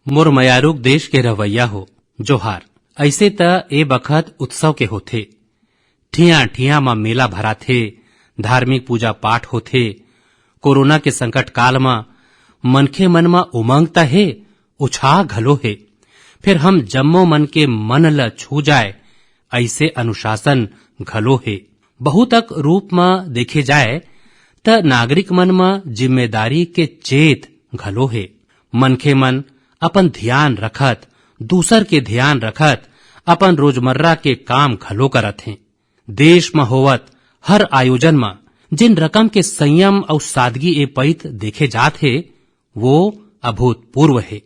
मोर मयारुक देश के रवैया हो जोहार। ऐसे त ए बखत उत्सव के होथे, ठिया ठिया म मेला भराथे, धार्मिक पूजा पाठ होथे। कोरोना के संकट काल म मनखे मन म उमंग त हे, उत्साह घलो हे। फिर हम जम्मो मन के मन ल छू जाए ऐसे अनुशासन घलो हे। बहुतक रूप म देखे जाए त नागरिक मन म जिम्मेदारी के चेत घलो हे। मनखे मन अपन ध्यान रखत, दूसर के ध्यान रखत, अपन रोजमर्रा के काम घलो करत हैं। देश में होवत हर आयोजन में जिन रकम के संयम और सादगी ए पइत देखे जात है वो अभूतपूर्व है।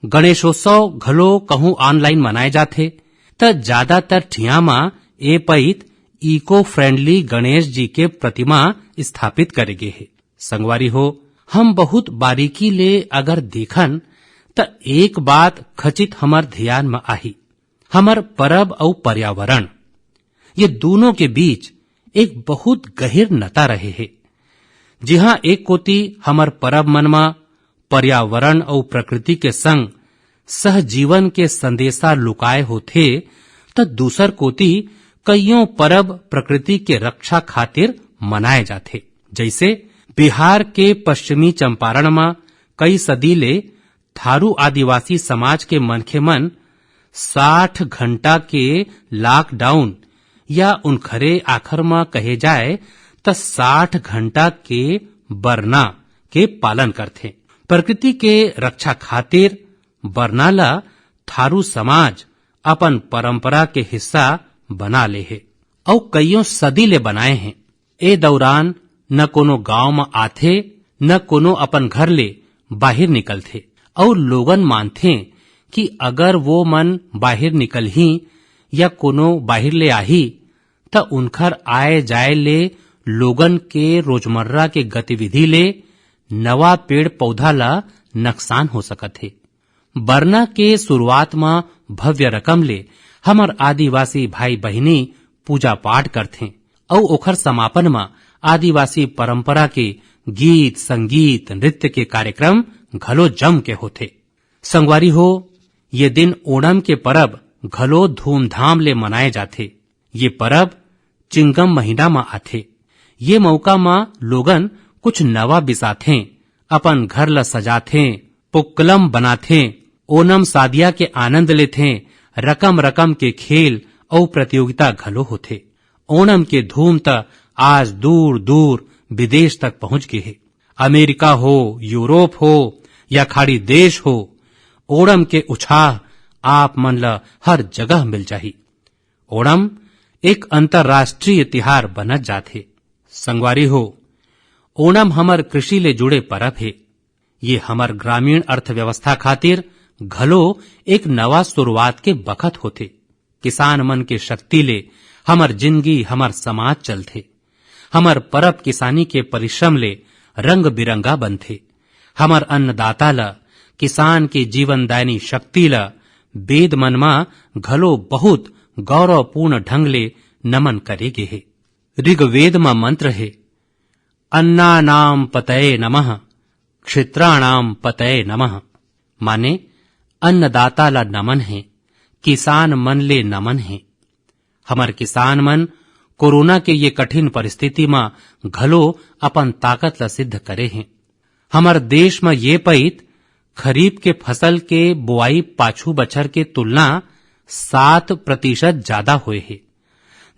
गणेशोत्सव घलो कहूं ऑनलाइन मनाए जाते त ज्यादातर ठिया में ए पइत इको फ्रेंडली गणेश जी के प्रतिमा स्थापित करे गे है। संगवारी हो, हम बहुत बारीकी ले अगर देखन त एक बात खचित हमर ध्यान में आही, हमर परब और पर्यावरण ये दोनों के बीच एक बहुत गहिर नता रहे है। जिहां एक कोती हमर परब मनमा पर्यावरण और प्रकृति के संग सहजीवन के संदेशा लुकाए होथे त दूसर कोती कईयों परब प्रकृति के रक्षा खातिर मनाए जाथे। जैसे बिहार के पश्चिमी चंपारण में कई सदी ले थारू आदिवासी समाज के मनखे मन 60 घंटा के लॉकडाउन या उनखरे आखर में कहे जाए त 60 घंटा के बरना के पालन करथे। प्रकृति के रक्षा खातिर बरना ला थारू समाज अपन परंपरा के हिस्सा बना ले है और कईयों सदी ले बनाए हैं। ए दौरान न कोनो गांव में आथे, न कोनो अपन घर ले बाहर निकलथे और लोगन मानथे कि अगर वो मन बाहर निकल ही या कोनो बाहर ले आही त उनखर आए जाए ले लोगन के रोजमर्रा के गतिविधि ले नवा पेड़ पौधा ला नुकसान हो सकत है। बरना के शुरुआत में भव्य रकम ले हमर आदिवासी भाई बहिनी पूजा पाठ करथे और ओखर समापन में आदिवासी परंपरा के गीत संगीत नृत्य के कार्यक्रम घलो जम के होथे। संगवारी हो, ये दिन ओणम के परब घलो धूमधाम ले मनाए जाथे। ये परब चिंगम महीना में आथे। ये मौका में लोगन कुछ नवा बिसाथे, अपन घर ल सजाथे, पुक्कलम बनाथे, ओणम सादिया के आनंद लेथे। रकम रकम के खेल और प्रतियोगिता घलो होथे। ओणम के धूम त आज दूर दूर विदेश तक पहुंच गए है। अमेरिका हो, यूरोप हो या खाड़ी देश हो, ओणम के उत्साह आप मन ला हर जगह मिल जाही। ओणम एक अंतर्राष्ट्रीय तिहार बनत जाथे। संगवारी हो, ओणम हमर कृषि ले जुड़े परब है। ये हमर ग्रामीण अर्थव्यवस्था खातिर घलो एक नवा शुरुआत के बखत होथे। किसान मन के शक्ति ले हमर जिंदगी हमर समाज चलथे। हमर परब किसानी के परिश्रम ले रंग बिरंगा बनथे। हमर अन्नदाता ला, किसान के जीवनदायनी शक्ति ला वेद मन मा घलो बहुत गौरवपूर्ण ढंग ले नमन करे गे है। ऋग्वेद मा मंत्र है, अन्नानाम पतये नमः, क्षित्राणाम पतये नमः। माने अन्नदाता ला नमन है, किसान मन ले नमन है। हमर किसान मन कोरोना के ये कठिन परिस्थिति में घलो अपन ताकत ला सिद्ध करे हैं। हमर देश में ये पइत खरीफ के फसल के बुआई पाछू बछर के तुलना 7% ज्यादा हुए है।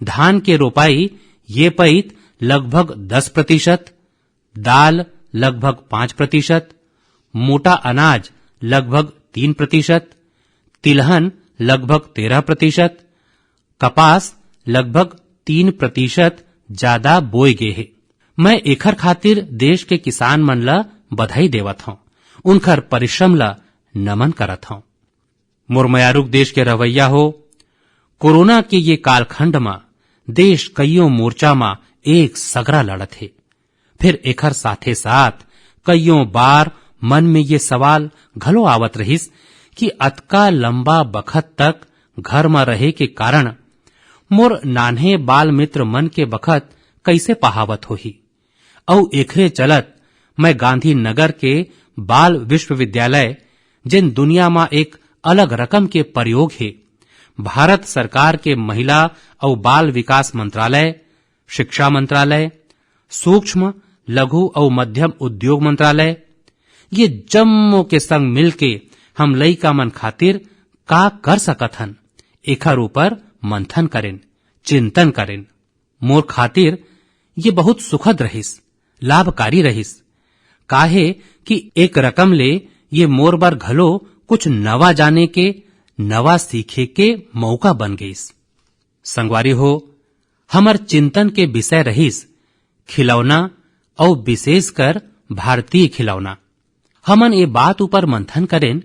धान के रोपाई ये पइत लगभग 10%, दाल लगभग 5%, मोटा अनाज लगभग 3%, तिलहन लगभग 13%, कपास लगभग 3% ज्यादा बोए गे है। मैं एखर खातिर देश के किसान मन ला बधाई देवत हूं, उनखर परिश्रम ला नमन करत हूं। मोर मयारुक देश के रवैया हो, कोरोना के ये कालखंड में देश कईयों मोर्चा में एक सगरा लड़त है। फिर एखर साथे साथ कईयों बार मन में ये सवाल घलो आवत रहिस कि अतका लंबा बखत तक घर में रहे के कारण मोर नान्हे बाल मित्र मन के बखत कैसे पहावत होही। और एखरे चलत मैं गांधी नगर के बाल विश्वविद्यालय जिन दुनिया में एक अलग रकम के प्रयोग है। भारत सरकार के महिला और बाल विकास मंत्रालय, शिक्षा मंत्रालय, सूक्ष्म लघु और मध्यम उद्योग मंत्रालय, ये जम्मो के संग मिलके हम लइका मन खातिर का कर सकत हन, एखर ऊपर मंथन करें, चिंतन करें। मोर खातिर ये बहुत सुखद रहिस, लाभकारी रहिस। काहे कि एक रकम ले ये मोर बर घलो कुछ नवा जाने के, नवा सीखे के मौका बन गईस। संगवारी हो, हमर चिंतन के विषय रहिस खिलौना और विशेषकर भारतीय खिलौना। हमन ये बात ऊपर मंथन करें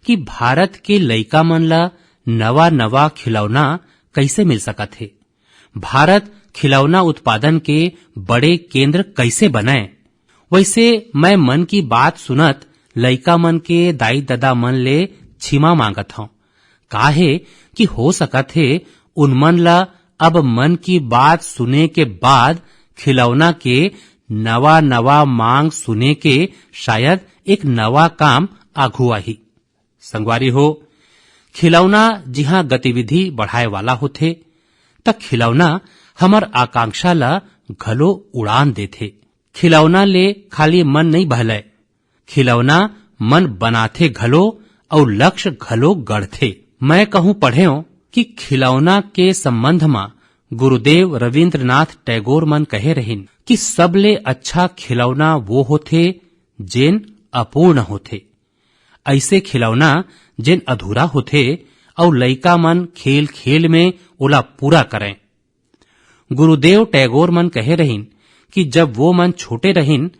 कि भारत के लइका मन ला नवा नवा खिलौना कैसे मिल सकत है। भारत खिलौना उत्पादन के बड़े केंद्र कैसे बनाए। वैसे मैं मन की बात सुनत लइका मन के दाई दादा मन ले क्षमा मांगत हूं। काहे कि हो सकत है उनमन ला अब मन की बात सुने के बाद खिलौना के नवा नवा मांग सुने के शायद एक नवा काम आघू आही। संगवारी हो, खिलौना जिहां गतिविधि बढ़ाए वाला होथे त खिलौना हमर आकांक्षा ला घलो उड़ान देथे। खिलौना ले खाली मन नहीं बहलय, खिलौना मन बनाथे घलो और लक्ष्य घलो गढ़थे। मैं कहूं पढ़ेओ कि खिलौना के संबंध में गुरुदेव रविंद्रनाथ टैगोर मन कहे रहिन कि सबले अच्छा खिलौना वो होथे जेन अपूर्ण होथे। ऐसे खिलौना जेन अधूरा होथे और लइका मन खेल खेल में ओला पूरा करें। गुरुदेव टैगोर मन कहे रहिन कि जब वो मन छोटे रहिन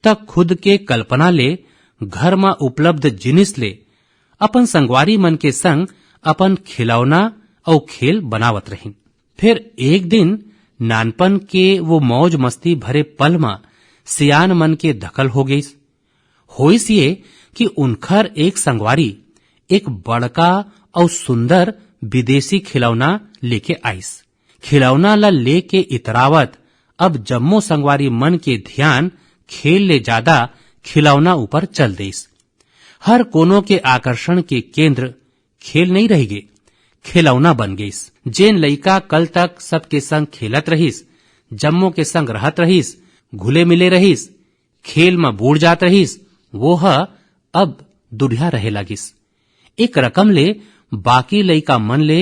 तब खुद के कल्पना ले घर में उपलब्ध जिनिस ले अपन संगवारी मन के संग अपन खिलौना और खेल बनावत रहिन। फिर एक दिन नानपन के वो मौज मस्ती भरे पल में सियान मन के दखल हो गई। होइस ये कि उनखर एक संगवारी एक बड़का और सुंदर विदेशी खिलौना लेके आइस। खिलौना ला लेके इतरावत अब जम्मो संगवारी मन के ध्यान खेल ले ज्यादा खिलौना ऊपर चल देस। हर कोनो के आकर्षण के केंद्र खेल नहीं रह गए, खिलौना बन गईस। जेन लइका कल तक सबके संग खेलत रहिस, जम्मो के संग रहत रहिस, घुले मिले रहिस, खेल में बूढ़ जात रहिस, वो अब दुढ़िया रहे लगिस। एक रकम ले बाकी लइका मन ले